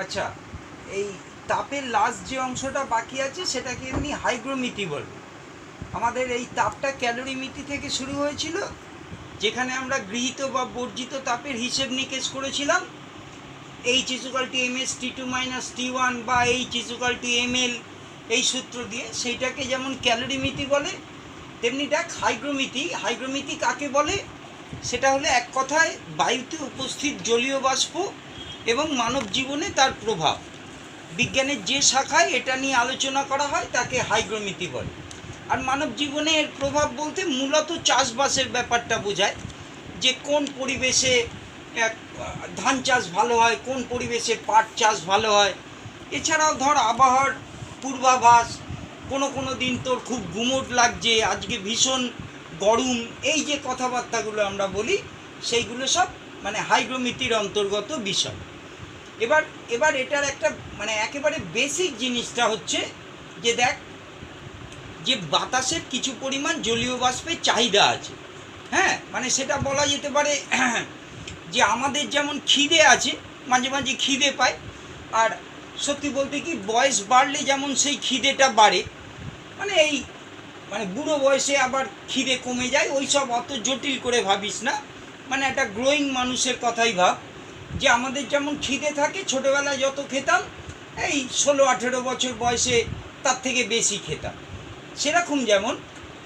আচ্ছা, এই তাপের লাস্ট যে অংশটা বাকি আছে সেটাকে এমনি হাইগ্রোমিতি বলে। আমাদের এই তাপটা ক্যালোরিমিতি থেকে শুরু হয়েছিল, যেখানে আমরা গৃহীত বা বর্জিত তাপের হিসেব নিকেশ করেছিলাম H equal to M S T two minus T one বা H equal to M L, এই সূত্র দিয়ে। সেইটাকে যেমন ক্যালোরিমিতি বলে, তেমনি দেখ হাইগ্রোমিতি কাকে বলে? সেটা হলো এক কথায় বায়ুতে উপস্থিত জলীয় বাষ্প এবং মানব জীবনে তার প্রভাব। বিজ্ঞানের যে শাখায় এটা নিয়ে আলোচনা করা হয় তাকে হাইগ্রোমিতি বলে। আর মানব জীবনে এর প্রভাব বলতে মূলত চাষবাসের ব্যাপারটা বোঝায়, যে কোন পরিবেশে ধান চাষ ভালো হয়, কোন পরিবেশে পাট চাষ ভালো হয়। এছাড়াও ধর আবহাওয়ার পূর্বাভাস, কোনো দিন তোর খুব গুমোট লাগছে, আজকে ভীষণ গরম, এই যে কথাবার্তাগুলো আমরা বলি সেইগুলো সব মানে হাইগ্রোমিতির অন্তর্গত বিষয়। এবার এটার একটা মানে একেবারে বেসিক জিনিসটা হচ্ছে যে দেখ, যে বাতাসের কিছু পরিমাণ জলীয় বাষ্পের চাহিদা আছে। হ্যাঁ, মানে সেটা বলা যেতে পারে যে আমাদের যেমন খিদে আছে, মাঝে মাঝে খিদে পায়, আর সত্যি বলতে কি বয়স বাড়লে যেমন সেই খিদেটা বাড়ে, মানে এই মানে বুড়ো বয়সে আবার খিদে কমে যায়, ওই সব অত জটিল করে ভাবিস না। মানে একটা গ্রোয়িং মানুষের কথাই ভাব, যে আমাদের যেমন খিদে থাকে, ছোটোবেলায় যত খেতাম এই 16-18 বছর বয়সে তার থেকে বেশি খেতাম, সেরকম যেমন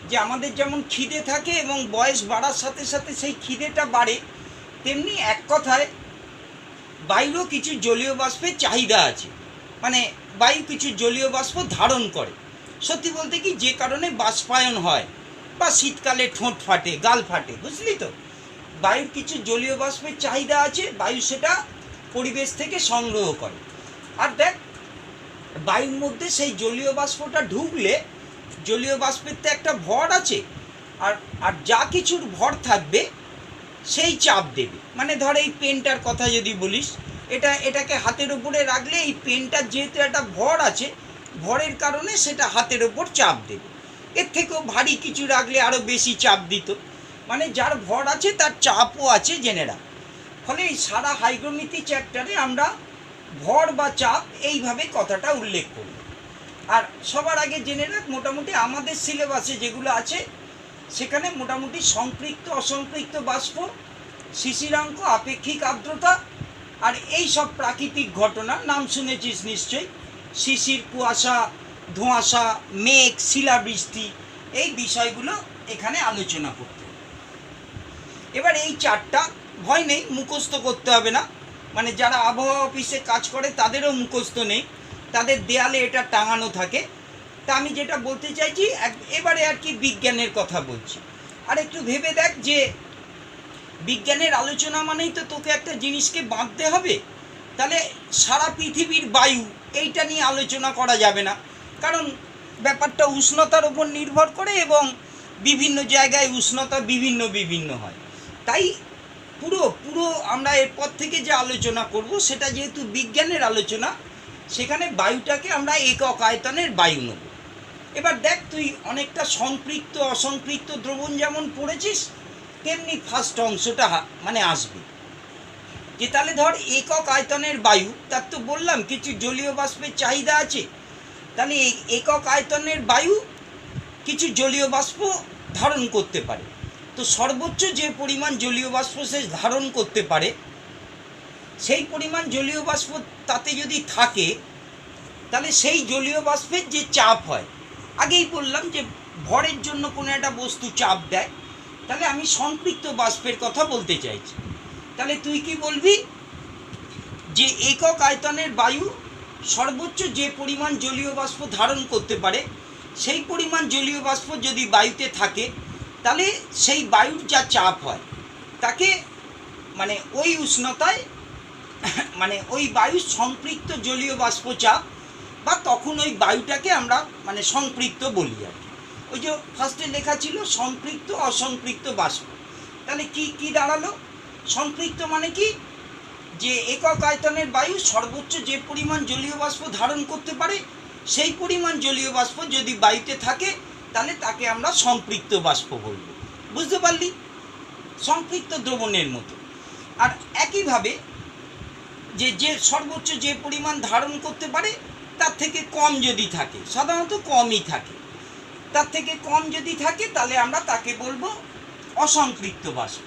যে আমাদের যেমন খিদে থাকে এবং বয়স বাড়ার সাথে সাথে সেই খিদেটা বাড়ে, তেমনি এক কথায় বায়ুরও কিছু জলীয় বাষ্পের চাহিদা আছে। মানে বায়ু কিছু জলীয় বাষ্প ধারণ করে। সত্যি বলতে কি যে কারণে বাষ্পায়ন হয় বা শীতকালে ঠোঁট ফাটে, গাল ফাটে, বুঝলি তো? বায়ুর কিছু জলীয় বাষ্পের চাহিদা আছে, বায়ু সেটা পরিবেশ থেকে সংগ্রহ করে। আর দেখ, বায়ুর মধ্যে সেই জলীয় বাষ্পটা ঢুকলে জলীয় বাষ্পের তো একটা ভর আছে, আর আর যা কিছুর ভর থাকবে সেই চাপ দেবে। মানে ধর এই পেনটার কথা যদি বলিস, এটাকে হাতের উপরে রাখলে এই পেনটার যেহেতু একটা ভর আছে, ভরের কারণে সেটা হাতের ওপর চাপ দেবে। এর থেকেও ভারী কিছু রাখলে আরও বেশি চাপ দিত। মানে যার ভর আছে তার চাপও আছে, জেনে রাখ। ফলে এই সারা হাইগ্রোমিতি চ্যাপ্টারে আমরা ভর বা চাপ এইভাবে কথাটা উল্লেখ করব। আর সবার আগে জেনে রাখ, মোটামুটি আমাদের সিলেবাসে যেগুলো আছে সেখানে মোটামুটি সম্পৃক্ত অসম্পৃক্ত বাষ্প, শিশিরাঙ্ক, আপেক্ষিক আর্দ্রতা আর এই সব প্রাকৃতিক ঘটনা নাম শুনেছিস নিশ্চয়ই, শিশির, কুয়াশা, ধোঁয়াশা, মেঘ, শিলাবৃষ্টি, এই বিষয়গুলো এখানে আলোচনা করতে। এবার এই চারটা ভয় নেই, মুখস্থ করতে হবে না। মানে যারা আবহাওয়া অফিসে কাজ করে তাদেরও মুখস্থ নেই, তাদের দেয়ালে এটা টাঙানো থাকে। তা আমি যেটা বলতে চাইছি, এবারে আর কি বিজ্ঞানের কথা বলছি। আর একটু ভেবে দেখ যে বিজ্ঞানের আলোচনা মানেই তো তোকে একটা জিনিসকে বাঁধতে হবে। তাহলে সারা পৃথিবীর বায়ু এইটা নিয়ে আলোচনা করা যাবে না, কারণ ব্যাপারটা উষ্ণতার উপর নির্ভর করে এবং বিভিন্ন জায়গায় উষ্ণতা বিভিন্ন হয়। তাই পুরো পুরো আমরা এরপর থেকে যে আলোচনা করব সেটা যেহেতু বিজ্ঞানের আলোচনা, সেখানে বায়ুটাকে আমরা একক আয়তনের বায়ু নেব। এবার দেখ, তুই অনেকটা সম্পৃক্ত অসম্পৃক্ত দ্রবণ যেমন পড়েছিস, তেমনি ফার্স্ট অংশটা মানে আসবে যে তাহলে ধর একক আয়তনের বায়ু, তার তো বললাম কিছু জলীয় বাষ্পের চাহিদা আছে। তাহলে এই একক আয়তনের বায়ু কিছু জলীয় বাষ্প ধারণ করতে পারে। তো সর্বোচ্চ যে পরিমাণ জলীয় বাষ্প সে ধারণ করতে পারে, সেই পরিমাণ জলীয় বাষ্প তাতে যদি থাকে, তাহলে সেই জলীয় বাষ্পের যে চাপ হয়, আগেই বললাম যে ভরের জন্য কোনো একটা বস্তু চাপ দেয়, তাহলে আমি সম্পৃক্ত বাষ্পের কথা বলতে চাইছি। তাহলে তুই কি বলবি যে একক আয়তনের বায়ু সর্বোচ্চ যে পরিমাণ জলীয় বাষ্প ধারণ করতে পারে, সেই পরিমাণ জলীয় বাষ্প যদি বায়ুতে থাকে, তাহলে সেই বায়ুর যা চাপ হয় তাকে মানে ওই উষ্ণতায় মানে ওই বায়ুর সম্পৃক্ত জলীয় বাষ্প চাপ, বা তখন ওই বায়ুটাকে আমরা মানে সম্পৃক্ত বলি আর কি। ওই যে ফার্স্টে লেখা ছিল সম্পৃক্ত অসম্পৃক্ত বাষ্প, তাহলে কি দাঁড়ালো? সম্পৃক্ত মানে কি, যে একক আয়তনের বায়ু সর্বোচ্চ যে পরিমাণ জলীয় বাষ্প ধারণ করতে পারে, সেই পরিমাণ জলীয় বাষ্প যদি বায়ুতে থাকে, তাহলে তাকে আমরা সম্পৃক্ত বাষ্প বলব। বুঝতে পারলি? সম্পৃক্ত দ্রবণের মতো। আর একইভাবে যে সর্বোচ্চ যে পরিমাণ ধারণ করতে পারে তার থেকে কম যদি থাকে, সাধারণত কমই থাকে, তার থেকে কম যদি থাকে তাহলে আমরা তাকে বলবো অসম্পৃক্ত বাষ্প।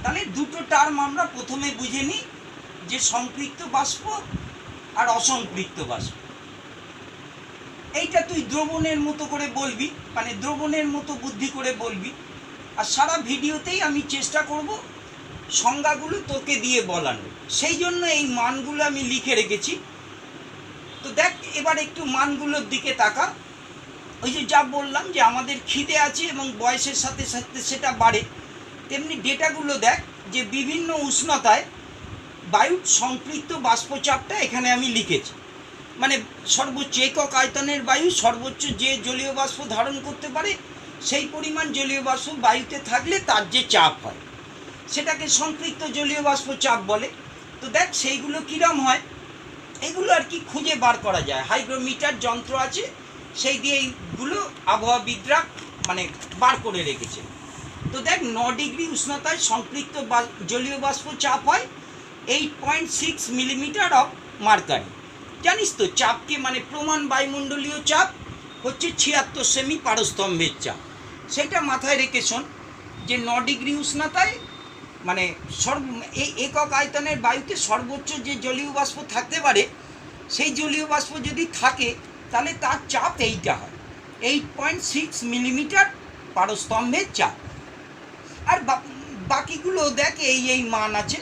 তাহলে দুটো টার্ম আমরা প্রথমে বুঝে নিই, যে সম্পৃক্ত বাষ্প আর অসম্পৃক্ত বাষ্প। এইটা তুই দ্রবণের মতো করে বলবি, মানে দ্রবণের মতো বুদ্ধি করে বলবি। আর সারা ভিডিওতেই আমি চেষ্টা করব সংজ্ঞাগুলো তোকে দিয়ে বলানো, সেই জন্য এই মানগুলো আমি লিখে রেখেছি। তো দেখ এবার একটু মানগুলোর দিকে তাকা। ওই যে যা বললাম যে আমাদের খিদে আছে এবং বয়সের সাথে সাথে সেটা বাড়ে, তেমনি ডেটাগুলো দেখ যে বিভিন্ন উষ্ণতায় বায়ুর সম্পৃক্ত বাষ্পচাপটা এখানে আমি লিখেছি। মানে সর্বোচ্চ একক আয়তনের বায়ু সর্বোচ্চ যে জলীয় বাষ্প ধারণ করতে পারে সেই পরিমাণ জলীয় বাষ্প বায়ুতে থাকলে তার যে চাপ হয় সেটাকে সম্পৃক্ত জলীয় বাষ্প চাপ বলে। তো দেখ সেইগুলো কীরম হয়, এইগুলো আর কি খুঁজে বার করা যায়। হাইগ্রোমিটার যন্ত্র আছে, সেই দিয়ে এইগুলো আবহাওয়াবিদরা মানে বার করে রেখেছে। তো দেখ 9 ডিগ্রি উষ্ণতায় সম্পৃক্ত জলীয় বাষ্প চাপ হয় 8.6 মিলিমিটার অফ মার্কারি। জানিস তো চাপকে, মানে প্রমাণ বায়ুমণ্ডলীয় চাপ হচ্ছে 76 সেমি পারস্তম্ভের চাপ। সেটা মাথায় রেখে শোন যে 9 ডিগ্রি উষ্ণতায় মানে এই একক আয়তনের বায়ুতে সর্বোচ্চ যে জলীয় বাষ্প থাকতে পারে সেই জলীয় বাষ্প যদি থাকে তাহলে তার চাপ এইটা হয় 8.6 মিলিমিটার পারস্তম্ভের চাপ। আর বাকিগুলো দেখ এই মান আছে।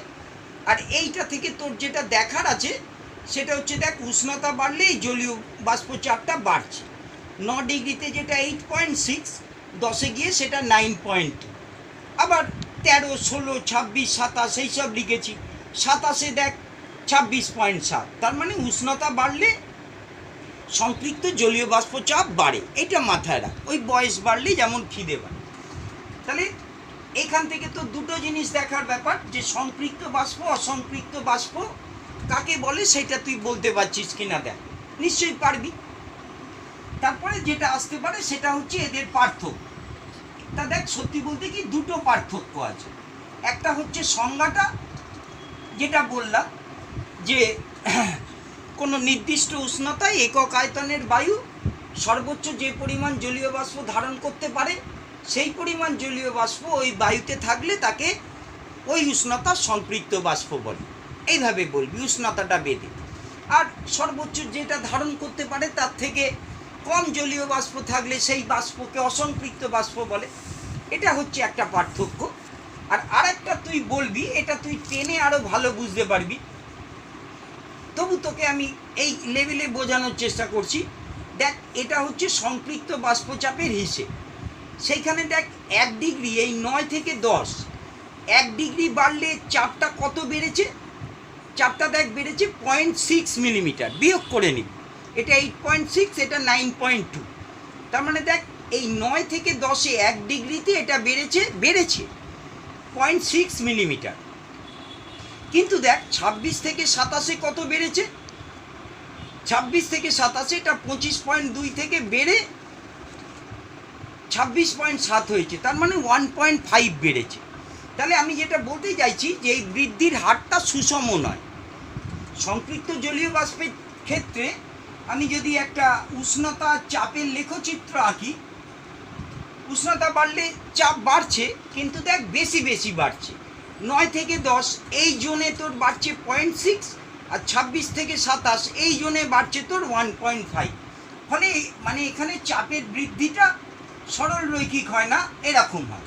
আর এইটা থেকে তোর যেটা দেখার আছে সেটা হচ্ছে দেখ উষ্ণতা বাড়লে এই জলীয় বাষ্প চাপটা বাড়ছে। 9 ডিগ্রিতে যেটা 8.6, 10-এ গিয়ে সেটা 9.2, আবার 13, 16, 26, 27 এইসব লিখেছি। 27-এ দেখ 26.7, তার মানে উষ্ণতা বাড়লে সম্পৃক্ত জলীয় বাষ্প চাপ বাড়ে, এটা মাথায় রাখ। ওই বয়স বাড়লে যেমন খিদে বাড়ে। তাহলে এখান থেকে তো দুটো জিনিস দেখার ব্যাপার, যে সম্পৃক্ত বাষ্প অসম্পৃক্ত বাষ্প কাকে বলে সেটা তুই বলতে পারছিস কিনা দেখ, নিশ্চয়ই পারবি। তারপরে যেটা আসতে পারে সেটা হচ্ছে এদের পার্থক্য। তা দেখ সত্যি বলতে কি দুটো পার্থক্য আছে। একটা হচ্ছে সংজ্ঞাটা, যেটা বললাম যে কোনো নির্দিষ্ট উষ্ণতায় একক আয়তনের বায়ু সর্বোচ্চ যে পরিমাণ জলীয় বাষ্প ধারণ করতে পারে সেই পরিমাণ জলীয় বাষ্প ওই বায়ুতে থাকলে তাকে ওই উষ্ণতা সম্পৃক্ত বাষ্প বলে। এইভাবে বলবি উষ্ণতাটা বেঁধে। আর সর্বোচ্চ যেটা ধারণ করতে পারে তার থেকে কম জলীয় বাষ্প থাকলে সেই বাষ্পকে অসম্পৃক্ত বাষ্প বলে। এটা হচ্ছে একটা পার্থক্য। আর আরেকটা তুই বলবি, এটা তুই টেনে আরও ভালো বুঝতে পারবি, তবু তোকে আমি এই লেভেলে বোঝানোর চেষ্টা করছি। দেখ এটা হচ্ছে সম্পৃক্ত বাষ্পচাপের হিসেব। সেইখানে দেখ 1 ডিগ্রি, এই 9 থেকে 10, 1 ডিগ্রি বাড়লে চাপটা কত বেড়েছে? চাপটা দেখ বেড়েছে 0.6 মিলিমিটার, বিয়োগ করে নিবি। এটা 8.6, এটা 9.2, তার মানে দেখ এই 9 থেকে 10-এ 1 ডিগ্রিতে এটা বেড়েছে 0.6 মিলিমিটার। কিন্তু দেখ 26 থেকে 27-এ কত বেড়েছে? 26 থেকে 27-এ এটা 25.2 থেকে বেড়ে 26.7 হয়েছে, তার মানে 1.5 বেড়েছে। তাহলে আমি যেটা বলতে চাইছি যে এই বৃদ্ধির হারটা সুষম নয়। সম্পৃক্ত জলীয় বাষ্পের ক্ষেত্রে আমি যদি একটা উষ্ণতা চাপের লেখচিত্র আঁকি, উষ্ণতা বাড়লে চাপ বাড়ছে, কিন্তু দেখ বেশি বাড়ছে। 9 থেকে 10 এই জোনে তোর বাড়ছে 0.6, আর 26 থেকে 27 এই জোনে বাড়ছে তোর 1.5। ফলে মানে এখানে চাপের বৃদ্ধিটা সরল রৈখিক হয় না, এরকম হয়।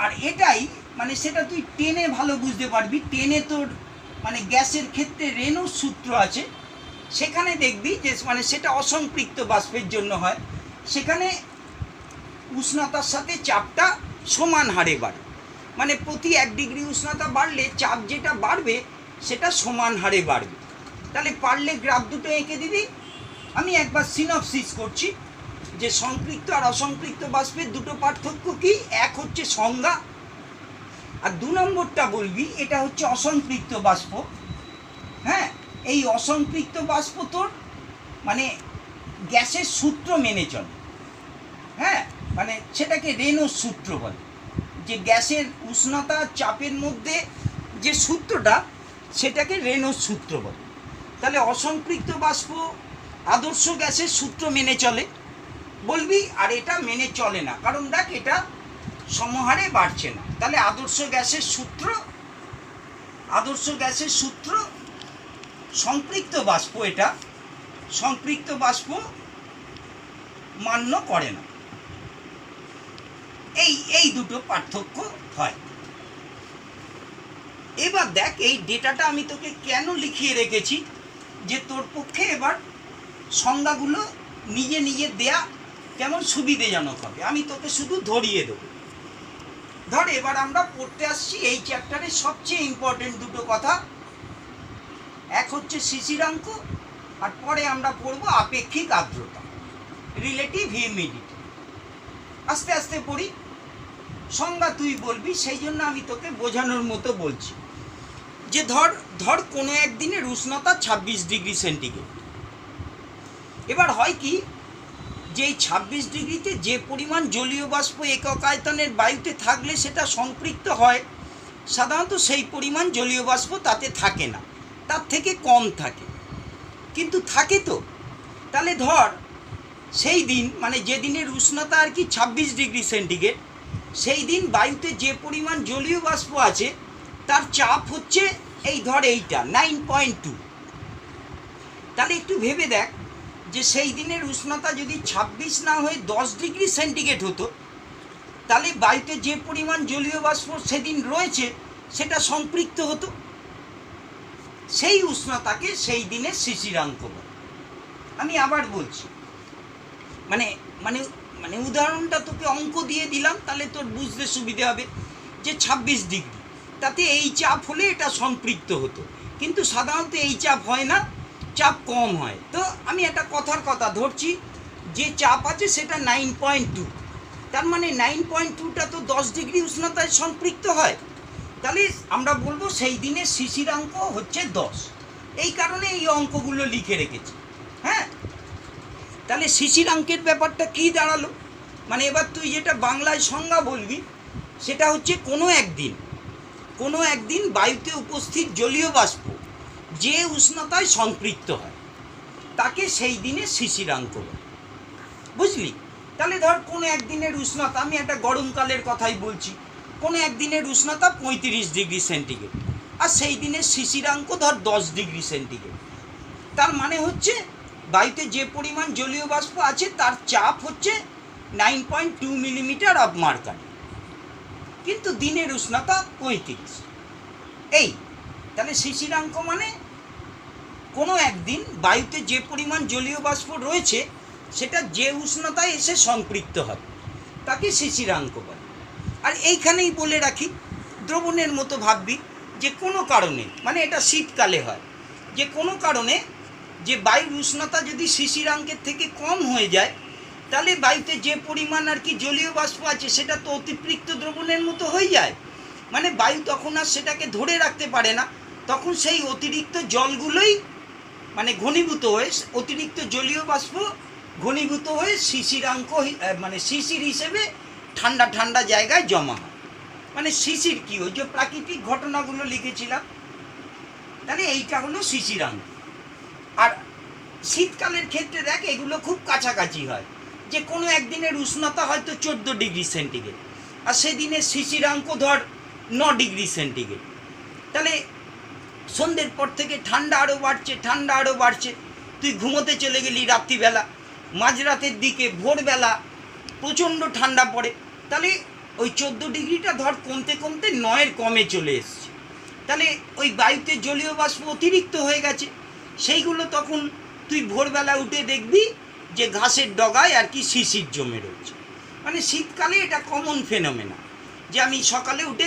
আর এটাই মানে সেটা তুই টেনে ভালো বুঝতে পারবি। টেনে তোর মানে গ্যাসের ক্ষেত্রে রেনল্ডস সূত্র আছে, সেখানে দেখবি যে মানে সেটা অসম্পৃক্ত বাষ্পের জন্য হয়। সেখানে উষ্ণতার সাথে চাপটা সমান হারে বাড়ে, মানে প্রতি 1 ডিগ্রি উষ্ণতা বাড়লে চাপ যেটা বাড়বে সেটা সমান হারে বাড়বে। তাহলে পারলে গ্রাফ দুটো এঁকে দিবি। আমি একবার সিনপসিস করছি যে সম্পৃক্ত আর অসম্পৃক্ত বাষ্পের দুটো পার্থক্য কি। এক হচ্ছে সংজ্ঞা, আর 2 নম্বরটা বলবি এটা হচ্ছে অসম্পৃক্ত বাষ্প। হ্যাঁ, এই অসম্পৃক্ত বাষ্প তোর মানে গ্যাসের সূত্র মেনে চলে। হ্যাঁ, মানে সেটাকে রেনল্ডস সূত্র বলে, যে গ্যাসের উষ্ণতা চাপের মধ্যে যে সূত্রটা সেটাকে রেনল্ডস সূত্র বলে। তাহলে অসম্পৃক্ত বাষ্প আদর্শ গ্যাসের সূত্র মেনে চলে বলবি, আর এটা মেনে চলে না, কারণ দেখ এটা সমহারে বাড়ছে না। তাহলে আদর্শ গ্যাসের সূত্র সম্পৃক্ত বাষ্প, এটা সম্পৃক্ত বাষ্প মান্য করে না। এই দুটো পার্থক্য হয়। এবার দেখ এই ডেটাটা আমি তোকে কেন লিখিয়ে রেখেছি, যে তোর পক্ষে এবার সংজ্ঞাগুলো নিজে নিজে দেয়া কেমন সুবিধেজনক হবে। আমি তোকে শুধু ধরিয়ে দেবো। ধর এবার আমরা পড়তে আসছি এই চ্যাপ্টারের সবচেয়ে ইম্পর্টেন্ট দুটো কথা, এক হচ্ছে শিশিরাঙ্ক, আর পরে আমরা পড়ব আপেক্ষিক আর্দ্রতা, রিলেটিভ হিউমিডিটি। আস্তে আস্তে পড়ি, সংজ্ঞা তুই বলবি, সেই জন্য আমি তোকে বোঝানোর মতো বলছি। যে ধর কোনো একদিনের উষ্ণতা 26 ডিগ্রি সেন্টিগ্রেড। এবার হয় কি, যে এই 26 ডিগ্রিতে যে পরিমাণ জলীয় বাষ্প একক আয়তনের বায়ুতে থাকলে সেটা সম্পৃক্ত হয়, সাধারণত সেই পরিমাণ জলীয় বাষ্প তাতে থাকে না, তার থেকে কম থাকে। কিন্তু থাকে তো। তাহলে ধর সেই দিন, মানে যেদিনের উষ্ণতা আর কি 26 ডিগ্রি সেন্টিগ্রেড, সেই দিন বায়ুতে যে পরিমাণ জলীয় বাষ্প আছে তার চাপ হচ্ছে এই ধর এইটা 9.2। তাহলে একটু ভেবে দেখ, যে সেই দিনের উষ্ণতা যদি 26 না হয়ে 10 ডিগ্রি সেন্টিগ্রেড হতো, তাহলে বায়ুতে যে পরিমাণ জলীয় বাষ্প সেদিন রয়েছে সেটা সম্পৃক্ত হতো। সেই উষ্ণতাকে সেই দিনের শিশিরাঙ্ক বলে। আমি আবার বলছি, মানে মানে মানে উদাহরণটা তোকে অঙ্ক দিয়ে দিলাম, তাহলে তোর বুঝতে সুবিধে হবে। যে 26 ডিগ্রি, তাতে এই চাপ হলে এটা সম্পৃক্ত হতো, কিন্তু সাধারণত এই চাপ হয় না, চাপ কম হয়। তো আমি একটা কথার কথা ধরছি, যে চাপ আছে সেটা 9.2, তার মানে 9.2টা তো 10 ডিগ্রি উষ্ণতায় সম্পৃক্ত হয়। তাহলে আমরা বলবো সেই দিনের শিশিরাঙ্ক হচ্ছে 10। এই কারণে এই অঙ্কগুলো লিখে রেখেছি। হ্যাঁ, তাহলে শিশিরাঙ্কের ব্যাপারটা কি দাঁড়ালো, মানে এবার তুই যেটা বাংলায় সংজ্ঞা বলবি সেটা হচ্ছে কোনো একদিন বায়ুতে উপস্থিত জলীয় বাষ্প যে উষ্ণতায় সম্পৃক্ত হয় তাকে সেই দিনে শিশিরাঙ্ক বলে। বুঝলি? তাহলে ধর কোনো একদিনের উষ্ণতা, আমি একটা গরমকালের কথাই বলছি, কোনো একদিনের উষ্ণতা 35 ডিগ্রি সেন্টিগ্রেড, আর সেই দিনের শিশিরাঙ্ক ধর 10 ডিগ্রি সেন্টিগ্রেড। তার মানে হচ্ছে বায়ুতে যে পরিমাণ জলীয় বাষ্প আছে তার চাপ হচ্ছে 9.2 মিলিমিটার অফ মার্কারি, কিন্তু দিনের উষ্ণতা 35। এই তাহলে শিশিরাঙ্ক মানে কোনো একদিন বায়ুতে যে পরিমাণ জলীয় বাষ্প রয়েছে সেটা যে উষ্ণতায় এসে সম্পৃক্ত হয় তাকে শিশিরাঙ্ক বলে। আর এইখানেই বলে রাখি, দ্রবণের মতো ভাববি, যে কোনো কারণে, মানে এটা শীতকালে হয়, যে কোনো কারণে যে বায়ুর উষ্ণতা যদি শিশিরাঙ্কের থেকে কম হয়ে যায়, তাহলে বায়ুতে যে পরিমাণ আর কি জলীয় বাষ্প আছে সেটা তো অতিরিক্ত দ্রবণের মতো হয়ে যায়। মানে বায়ু তখন আর সেটাকে ধরে রাখতে পারে না, তখন সেই অতিরিক্ত জলগুলোই মানে ঘনীভূত হয়ে, অতিরিক্ত জলীয় বাষ্প ঘনীভূত হয়ে শিশিরাঙ্ক, মানে শিশির হিসেবে ঠান্ডা ঠান্ডা জায়গায় জমা হয়। মানে শিশির কি, ওই যে প্রাকৃতিক ঘটনাগুলো লিখেছিলাম, তাহলে এইটা হলো শিশিরাঙ্ক। আর শীতকালের ক্ষেত্রে দেখ এগুলো খুব কাছাকাছি হয়, যে কোনো একদিনের উষ্ণতা হয়তো 14 ডিগ্রি সেন্টিগ্রেড, আর সেদিনের শিশিরাঙ্ক ধর 9 ডিগ্রি সেন্টিগ্রেড। তাহলে সন্ধ্যের পর থেকে ঠান্ডা আরও বাড়ছে, তুই ঘুমোতে চলে গেলি রাত্রিবেলা, মাঝরাতের দিকে ভোরবেলা প্রচণ্ড ঠান্ডা পড়ে, তাহলে ওই 14 ডিগ্রিটা ধর কমতে কমতে 9-এর কমে চলে এসছে। তাহলে ওই বায়ুতে জলীয় বাষ্প অতিরিক্ত হয়ে গেছে, সেইগুলো তখন তুই ভোরবেলা উঠে দেখবি যে ঘাসের ডগায় আর কি শিশির জমে রয়েছে। মানে শীতকালে এটা কমন ফেনোমেনা, যে আমি সকালে উঠে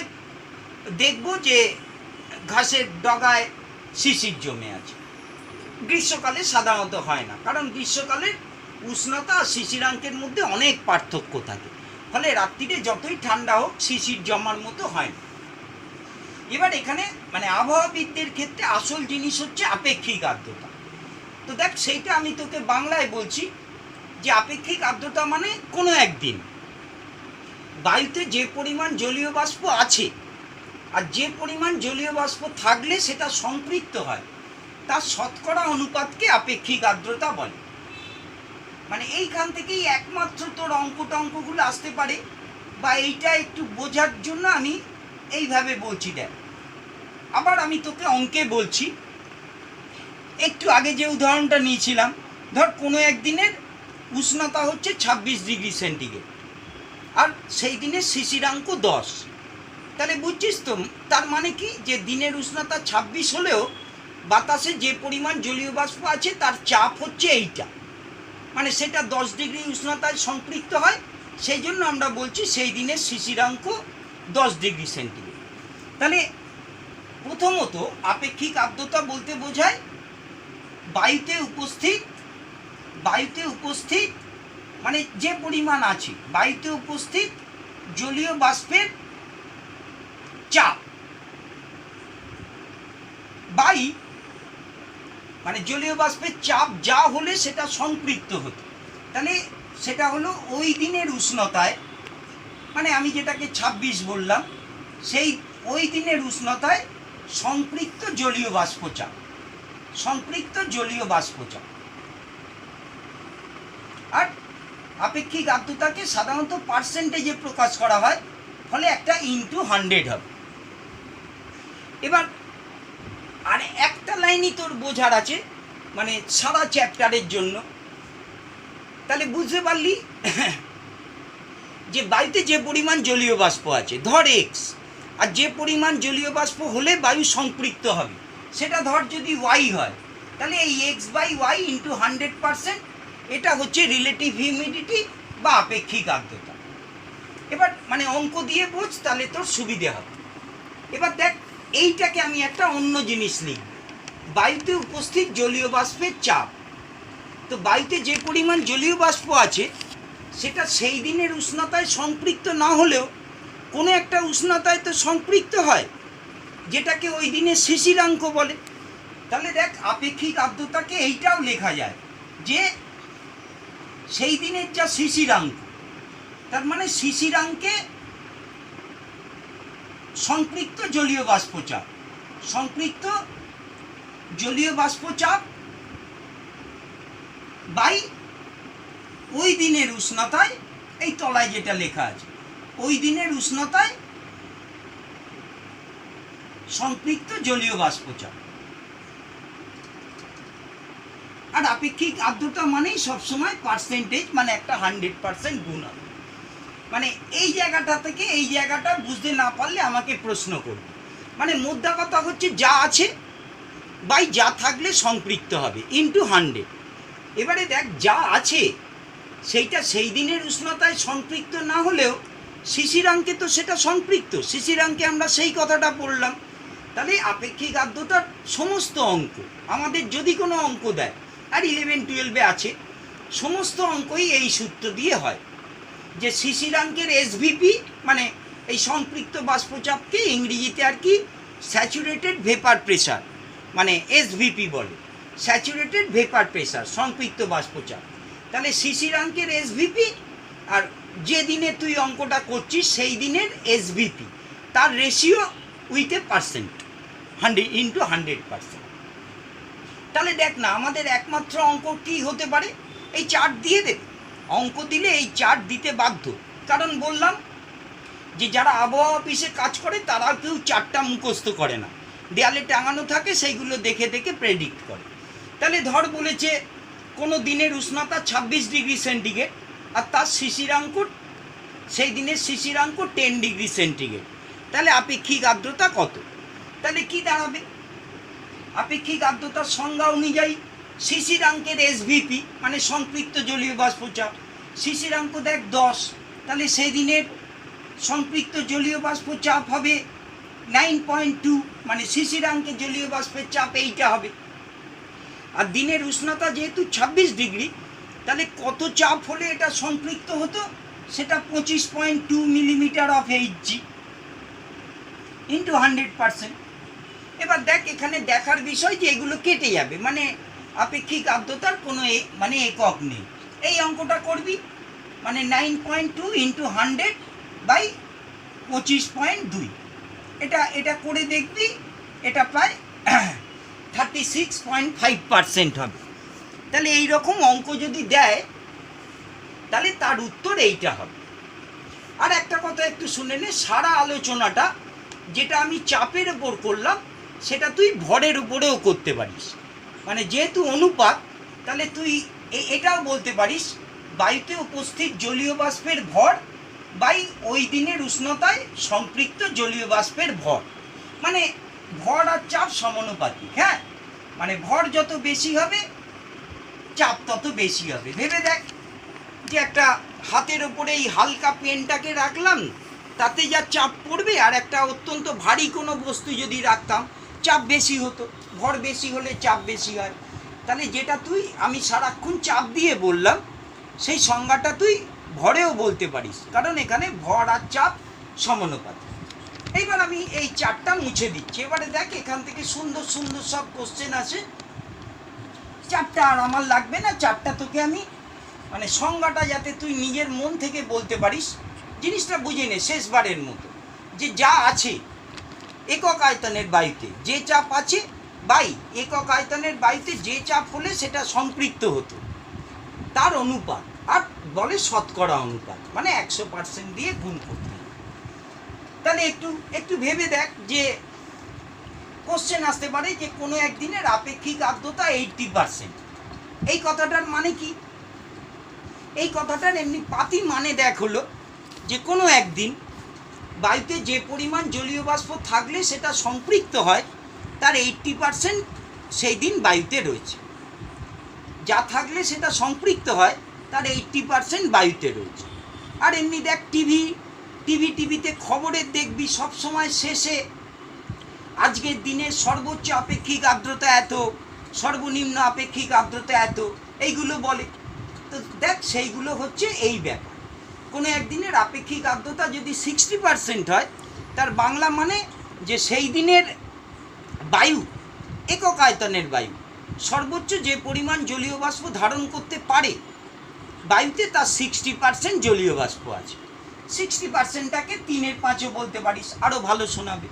দেখব যে ঘাসের ডগায় শিশির জমে আছে। গ্রীষ্মকালে সাধারণত হয় না, কারণ গ্রীষ্মকালের উষ্ণতা আর শিশিরাঙ্কের মধ্যে অনেক পার্থক্য থাকে, ফলে রাত্রিরে যতই ঠান্ডা হোক শিশির জমার মতো হয় না। এবার এখানে মানে আবহাওয়াবিদদের ক্ষেত্রে আসল জিনিস হচ্ছে আপেক্ষিক আর্দ্রতা। তো দেখ সেইটা আমি তোকে বাংলায় বলছি, যে আপেক্ষিক আর্দ্রতা মানে কোনো একদিন বায়ুতে যে পরিমাণ জলীয় বাষ্প আছে আর যে পরিমাণ জলীয় বাষ্প থাকলে সেটা সম্পৃক্ত হয় তার শতকরা অনুপাতকে আপেক্ষিক আর্দ্রতা বলে। মানে এইখান থেকেই একমাত্র তোর অঙ্কগুলো আসতে পারে, বা এইটা একটু বোঝার জন্য আমি এইভাবে বলছি। দেখ, আবার আমি তোকে অঙ্কে বলছি। একটু আগে যে উদাহরণটা নিয়েছিলাম, ধর কোনো একদিনের উষ্ণতা হচ্ছে 26 ডিগ্রি সেন্টিগ্রেড আর সেই দিনের শিশিরাঙ্ক 10, তাহলে বুঝছিস তো তার মানে কি, যে দিনের উষ্ণতা 26 হলেও বাতাসে যে পরিমাণ জলীয় বাষ্প আছে তার চাপ হচ্ছে এইটা, মানে সেটা 10 ডিগ্রি উষ্ণতায় সম্পৃক্ত হয়, সেই জন্য আমরা বলছি সেই দিনের শিশিরাঙ্ক 10 ডিগ্রি সেন্টিগ্রেড। তাহলে প্রথমত আপেক্ষিক আর্দ্রতা বলতে বোঝায় বায়ুতে উপস্থিত মানে যে পরিমাণ আছে বায়ুতে উপস্থিত জলীয় বাষ্পের চাপ, বায়ু মানে জলীয় বাষ্পের চাপ যা হলে সেটা সম্পৃক্ত হতো, তাহলে সেটা হলো ওই দিনের উষ্ণতায়, মানে আমি যেটাকে 26 বললাম, সেই ওই দিনের উষ্ণতায় সম্পৃক্ত জলীয় বাষ্পচাপ। আর আপেক্ষিক আর্দ্রতাকে সাধারণত পার্সেন্টেজে প্রকাশ করা হয়, ফলে একটা ইনটু 100 হবে। এবার আর একটা লাইনই তোর বোঝার আছে, মানে সারা চ্যাপ্টারের জন্য। তাহলে বুঝতে পারলি যে বায়ুতে যে পরিমাণ জলীয় বাষ্প আছে ধর এক্স, আর যে পরিমাণ জলীয় বাষ্প হলে বায়ু সম্পৃক্ত হবে সেটা ধর যদি ওয়াই হয়, তাহলে এই এক্স বাই ওয়াই ইন্টু 100%, এটা হচ্ছে রিলেটিভ হিউমিডিটি বা আপেক্ষিক আর্দ্রতা। এবার মানে অঙ্ক দিয়ে বোঝ, তাহলে তোর সুবিধে হবে। এবার দেখ, এইটাকে আমি একটা অন্য জিনিস লিখব, বায়ুতে উপস্থিত জলীয় বাষ্পের চাপ। তো বায়ুতে যে পরিমাণ জলীয় বাষ্প আছে সেটা সেই দিনের উষ্ণতায় সম্পৃক্ত না হলেও কোনো একটা উষ্ণতায় তো সম্পৃক্ত হয়, যেটাকে ওই দিনের শিশিরাঙ্ক বলে। তাহলে দেখ, আপেক্ষিক আর্দ্রতাকে এইটাও লেখা যায় যে সেই দিনের যা শিশিরাঙ্ক, তার মানে শিশিরাঙ্কে সম্পৃক্ত জলীয় বাষ্পচাপ বাই ওই দিনের উষ্ণতায়, এই তলায় যেটা লেখা আছে, ওই দিনের উষ্ণতায় সম্পৃক্ত জলীয় বাষ্পচাপ। আর আপেক্ষিক আর্দ্রতা মানেই সবসময় পার্সেন্টেজ, মানে একটা 100% গুণ হবে। মানে এই জায়গাটা থেকে এই জায়গাটা বুঝতে না পারলে আমাকে প্রশ্ন করবে। মানে মোদ্দা কথা হচ্ছে যা আছে বাই যা থাকলে সম্পৃক্ত হবে ইন্টু 100। এবারে দেখ, যা আছে সেইটা সেই দিনের উষ্ণতায় সম্পৃক্ত না হলেও শিশিরাঙ্কে তো সেটা সম্পৃক্ত, শিশিরাঙ্কে আমরা সেই কথাটা পড়লাম। তাহলে আপেক্ষিক আর্দ্রতার সমস্ত অঙ্ক আমাদের যদি কোনো অঙ্ক দেয়, আর 11-12 আছে, সমস্ত অঙ্কই এই সূত্র দিয়ে হয়, যে শিশিরাঙ্কের এসভিপি মানে এই সম্পৃক্ত বাষ্পচাপকে ইংরেজিতে আর কি স্যাচুরেটেড ভেপার প্রেসার, মানে এসভিপি বলে, স্যাচুরেটেড ভেপার প্রেসার, সম্পৃক্ত বাষ্পচাপ। তাহলে শিশিরাঙ্কের এসভিপি আর যে দিনে তুই অঙ্কটা করছিস সেই দিনের এসভিপি, তার ratio with a percent, 100 into 100%। তাহলে দেখ না, আমাদের একমাত্র অঙ্ক কি হতে পারে, এই চার্ট দিয়ে দেবে। অঙ্ক দিলে এই চার্ট দিতে বাধ্য, কারণ বললাম যে যারা আবহাওয়া অফিসে কাজ করে তারা কেউ চার্টটা মুখস্থ করে না, দেয়ালে টাঙানো থাকে, সেইগুলো দেখে দেখে প্রেডিক্ট করে। তাহলে ধর বলেছে কোনো দিনের উষ্ণতা 26 ডিগ্রি সেন্টিগ্রেড আর তার শিশিরাঙ্ক, সেই দিনের শিশিরাঙ্ক 10 ডিগ্রি সেন্টিগ্রেড, তাহলে আপেক্ষিক আর্দ্রতা কত? তাহলে কি দাঁড়াবে? আপেক্ষিক আর্দ্রতার সংজ্ঞা অনুযায়ী শিশিরাঙ্কের এসভিপি মানে সম্পৃক্ত জলীয় বাষ্পচাপ, শিশিরাঙ্ক দেখ 10, তাহলে সেই দিনের সম্পৃক্ত জলীয় বাষ্পচাপ হবে 9.2, মানে শিশিরাঙ্কে জলীয় বাষ্পের চাপ এইটা হবে। আর দিনের উষ্ণতা যেহেতু 26 ডিগ্রি, তাহলে কত চাপ হলে এটা সম্পৃক্ত হতো, সেটা 25.2 মিলিমিটার অফ এইচজি ইন্টু 100%। এবার দেখ, এখানে দেখার বিষয় যে এগুলো কেটে যাবে, মানে আপেক্ষিক আর্দ্রতার কোনো মানে একক নেই। এই অঙ্কটা করবি, মানে 9.2 ইন্টু 100 বাই 25.2, এটা এটা করে দেখবি, এটা প্রায় 36.5% হবে। তাহলে এই রকম অঙ্ক যদি দেয় তাহলে তার উত্তর এইটা হবে। আর একটা কথা একটু শুনে নে, সারা আলোচনাটা যেটা আমি চাপের উপর করলাম সেটা তুই ভরের উপরেও করতে পারিস। মানে যেহেতু অনুপাত, তাহলে তুই এটাও বলতে পারিস বায়ুতে উপস্থিত জলীয় বাষ্পের ভর বাই ওই দিনের উষ্ণতায় সম্পৃক্ত জলীয় বাষ্পের ভর। মানে ভর আর চাপ সমানুপাতিক। হ্যাঁ, মানে ভর যত বেশি হবে চাপ তত বেশি হবে। ভেবে দেখ যে একটা হাতের ওপরে এই হালকা পেনটাকে রাখলাম, তাতে যা চাপ পড়বে, আর একটা অত্যন্ত ভারী কোনো বস্তু যদি রাখতাম চাপ বেশি হতো, ভর বেশি হলে চাপ বেশি হয়। তাহলে যেটা আমি সারাক্ষণ চাপ দিয়ে বললাম সেই সংজ্ঞাটা তুই ভরেও বলতে পারিস, কারণ এখানে ভর আর চাপ সমানুপাতিক। এইবার আমি এই চারটা মুছে দিচ্ছি। এবারে দেখ এখান থেকে সুন্দর সুন্দর সব কোশ্চেন আসে। চারটা আর আমার লাগবে না, চারটা তোকে আমি মানে সংজ্ঞাটা যাতে তুই নিজের মন থেকে বলতে পারিস, জিনিসটা বুঝে নে শেষবারের মতো, যে যা আছে একক আয়তনের বায়ুতে যে চাপ আছে, বাই একক আয়তনের বায়ুতে যে চাপ হলে সেটা সম্পৃক্ত হতো তার অনুপাত, আর বলে শতকরা অনুপাত, মানে 100% দিয়ে গুণ করতে। তাহলে একটু ভেবে দেখ যে কোশ্চেন আসতে পারে যে কোনো একদিনের আপেক্ষিক আর্দ্রতা 80%। এই কথাটার মানে কি? এই কথাটার এমনি পাতি মানে দেখ হলো যে কোনো একদিন বায়ুতে যে পরিমাণ জলীয় বাষ্প থাকলে সেটা সম্পৃক্ত হয় তার 80% সেই দিন বায়ুতে রয়েছে। যা থাকলে সেটা সম্পৃক্ত হয় তার 80% বায়ুতে রয়েছে। আর এমনি দেখ টিভিতে খবরের দেখবি সবসময় শেষে আজকের দিনের সর্বোচ্চ আপেক্ষিক আর্দ্রতা এত, সর্বনিম্ন আপেক্ষিক আর্দ্রতা এত, এইগুলো বলে। তো দেখ সেইগুলো হচ্ছে এই ব্যাপার। কোনো একদিনের আপেক্ষিক আর্দ্রতা যদি 60% হয় তার বাংলা মানে যে সেই দিনের বায়ু, একক আয়তনের বায়ু, সর্বোচ্চ যে পরিমাণ জলীয় বাষ্প ধারণ করতে পারে বায়ুতে তার 60% জলীয় বাষ্প আছে। 60%টাকে 3/5ও বলতে পারিস, আরও ভালো শোনাবে।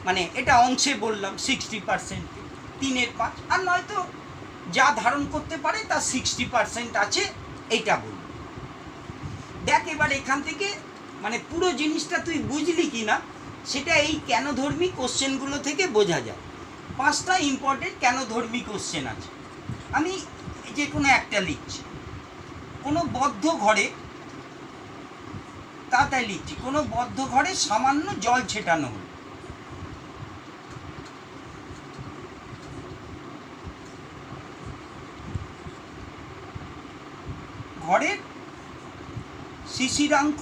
মানে এটা অংশে বললাম 60%, 3/5, আর নয়তো যা ধারণ করতে পারে তার 60% আছে, এইটা বলব। দেখ এবার এখান থেকে মানে পুরো জিনিসটা তুই বুঝলি কি না সেটা এই কেন ধর্মী কোশ্চেনগুলো থেকে বোঝা যায়। 5টা ইম্পর্টেন্ট কেন ধর্মী কোশ্চেন আছে, আমি যে কোনো একটা লিখছি। কোনো বদ্ধ ঘরে, তাড়াতাড়ি লিখছি, কোনো বদ্ধ ঘরে সামান্য জল ছেটানো হলো। ঘরের শিশিরাঙ্ক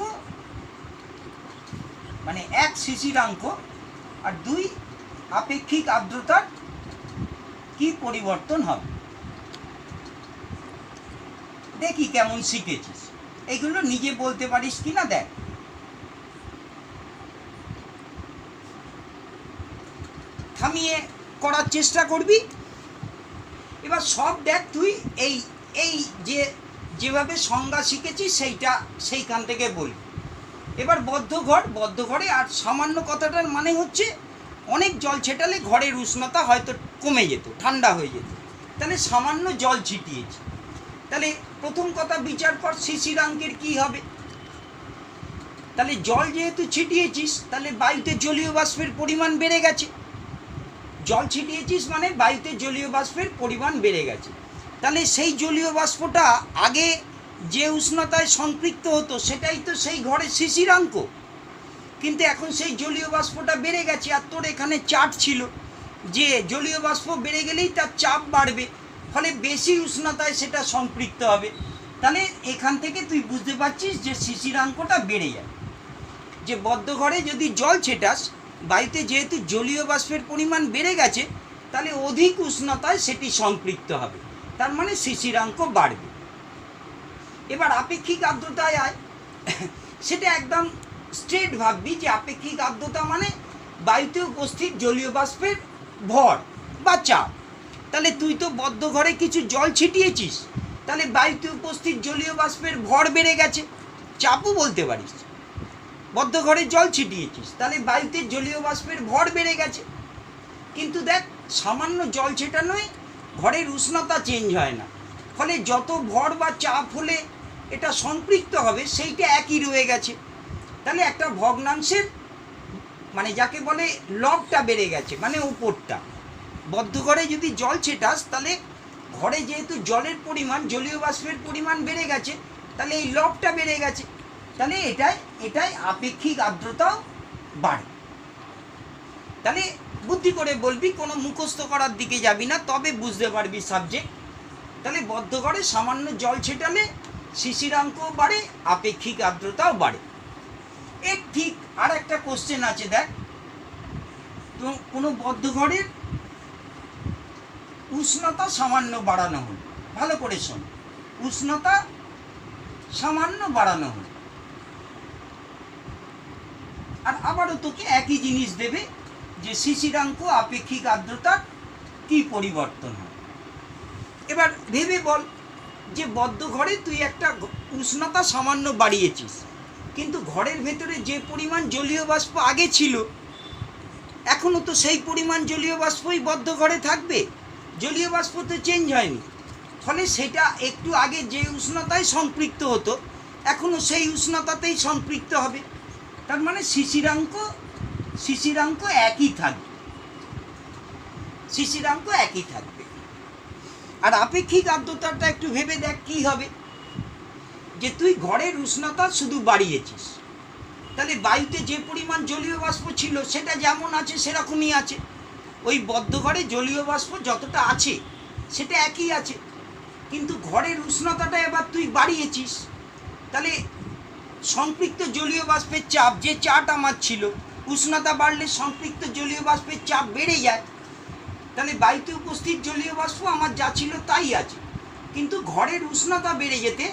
মানে 1 শিশিরাঙ্ক আর 2 আপেক্ষিক আর্দ্রতার কি পরিবর্তন হবে। দেখি কেমন শিখেছিস, এগুলো নিজে বলতে পারিস কিনা দেখ। থামিয়ে করার চেষ্টা করবি। এবার সব দেখ তুই এই যেভাবে সংজ্ঞা শিখেছিস সেইখান থেকে বলবি। এবার বদ্ধ ঘরে আর সামান্য কথাটার মানে হচ্ছে অনেক জল ছেটালে ঘরের উষ্ণতা হয়তো কমে যেত, ঠান্ডা হয়ে যেত, তাহলে সামান্য জল ছিটিয়েছি। তাহলে প্রথম কথা বিচার কর শিশিরাঙ্কের কি হবে। তাহলে জল যেহেতু ছিটিয়েছিস তাহলে বায়ুতে জলীয় বাষ্পের পরিমাণ বেড়ে গেছে। জল ছিটিয়েছিস মানে বায়ুতে জলীয় বাষ্পের পরিমাণ বেড়ে গেছে। তাহলে সেই জলীয় বাষ্পটা আগে যে উষ্ণতায় সম্পৃক্ত হতো সেটাই তো সেই ঘরের শিশিরাঙ্ক, কিন্তু এখন সেই জলীয় বাষ্পটা বেড়ে গেছে। আর তোর এখানে চার্ট ছিল যে জলীয় বাষ্প বেড়ে গেলেই তার চাপ বাড়বে, ফলে বেশি উষ্ণতায় সেটা সম্পৃক্ত হবে। তাহলে এখান থেকে তুই বুঝতে পারছিস যে শিশিরাঙ্কটা বেড়ে যায়। যে বদ্ধ ঘরে যদি জল ছেটাস বায়ুতে যেহেতু জলীয় বাষ্পের পরিমাণ বেড়ে গেছে তাহলে অধিক উষ্ণতায় সেটি সম্পৃক্ত হবে, তার মানে শিশিরাঙ্ক বাড়বে। এবার আপেক্ষিক আর্দ্রতায় আয়, সেটা একদম স্ট্রেট ভাববি যে আপেক্ষিক আর্দ্রতা মানে বায়ুতে উপস্থিত জলীয় বাষ্পের ভর বা চাপ। তাহলে তুই তো বদ্ধ ঘরে কিছু জল ছিটিয়েছিস, তাহলে বায়ুতে উপস্থিত জলীয় বাষ্পের ভর বেড়ে গেছে, চাপও বলতে পারিস। বদ্ধ ঘরে জল ছিটিয়েছিস, তাহলে বায়ুতে জলীয় বাষ্পের ভর বেড়ে গেছে। কিন্তু দেখ, সামান্য জল ছেটানোয় ঘরের উষ্ণতা চেঞ্জ হয় না, ফলে যত ভর বা চাপ হলে এটা সম্পৃক্ত হবে সেইটা একই রয়ে গেছে। তাহলে একটা ভগ্নাংশের মানে যাকে বলে লবটা বেড়ে গেছে, মানে উপরটা। বদ্ধ ঘরে যদি জল ছেটাস তাহলে ঘরে যেহেতু জলের পরিমাণ, জলীয় বাষ্পের পরিমাণ বেড়ে গেছে, তাহলে এই লবটা বেড়ে গেছে, তাহলে এটাই আপেক্ষিক আর্দ্রতাও বাড়ে। তাহলে বুদ্ধি করে বলবি, কোনো মুখস্থ করার দিকে যাবি না, তবে বুঝতে পারবি সাবজেক্ট। তাহলে বদ্ধ ঘরে সামান্য জল ছেটালে শিশিরাঙ্কও বাড়ে, আপেক্ষিক আর্দ্রতাও বাড়ে। এর ঠিক আর একটা কোশ্চেন আছে, দেখ, তো কোনো বদ্ধ ঘরের উষ্ণতা সামান্য বাড়ানো হল, ভালো করে শোন, উষ্ণতা সামান্য বাড়ানো হল, আর আবারও তোকে একই জিনিস দেবে যে শিশিরাঙ্ক আপেক্ষিক আর্দ্রতার কি পরিবর্তন হয়। এবার ভেবে বল যে বদ্ধ ঘরে তুই একটা উষ্ণতা সামান্য বাড়িয়েছিস, কিন্তু ঘরের ভেতরে যে পরিমাণ জলীয় বাষ্প আগে ছিল, এখনও তো সেই পরিমাণ জলীয় বাষ্পই বদ্ধ ঘরে থাকবে, জলীয় বাষ্প তো চেঞ্জ হয়নি। ফলে সেটা একটু আগে যে উষ্ণতায় সম্পৃক্ত হতো, এখনও সেই উষ্ণতাতেই সম্পৃক্ত হবে। তার মানে শিশিরাঙ্ক একই থাকবে, শিশিরাঙ্ক একই থাকবে। আর আপেক্ষিক আর্দ্রতাটা একটু ভেবে দেখ কি হবে, যে তুই ঘরের উষ্ণতা শুধু বাড়িয়েছিস, তাহলে বায়ুতে যে পরিমাণ জলীয় বাষ্প ছিল সেটা যেমন আছে সেরকমই আছে। ওই বদ্ধ ঘরে জলীয় বাষ্প যতটা আছে সেটা একই আছে, কিন্তু ঘরের উষ্ণতাটা এবার তুই বাড়িয়েছিস, তাহলে সম্পৃক্ত জলীয় বাষ্পের চাপ, যে চাপ আমার ছিল, উষ্ণতা বাড়লে সম্পৃক্ত জলীয় বাষ্পের চাপ বেড়ে যায়, তাহলে বায়ুতে উপস্থিত জলীয় বাষ্প আমার যা ছিল তাই আছে, কিন্তু ঘরের উষ্ণতা বেড়ে যেতে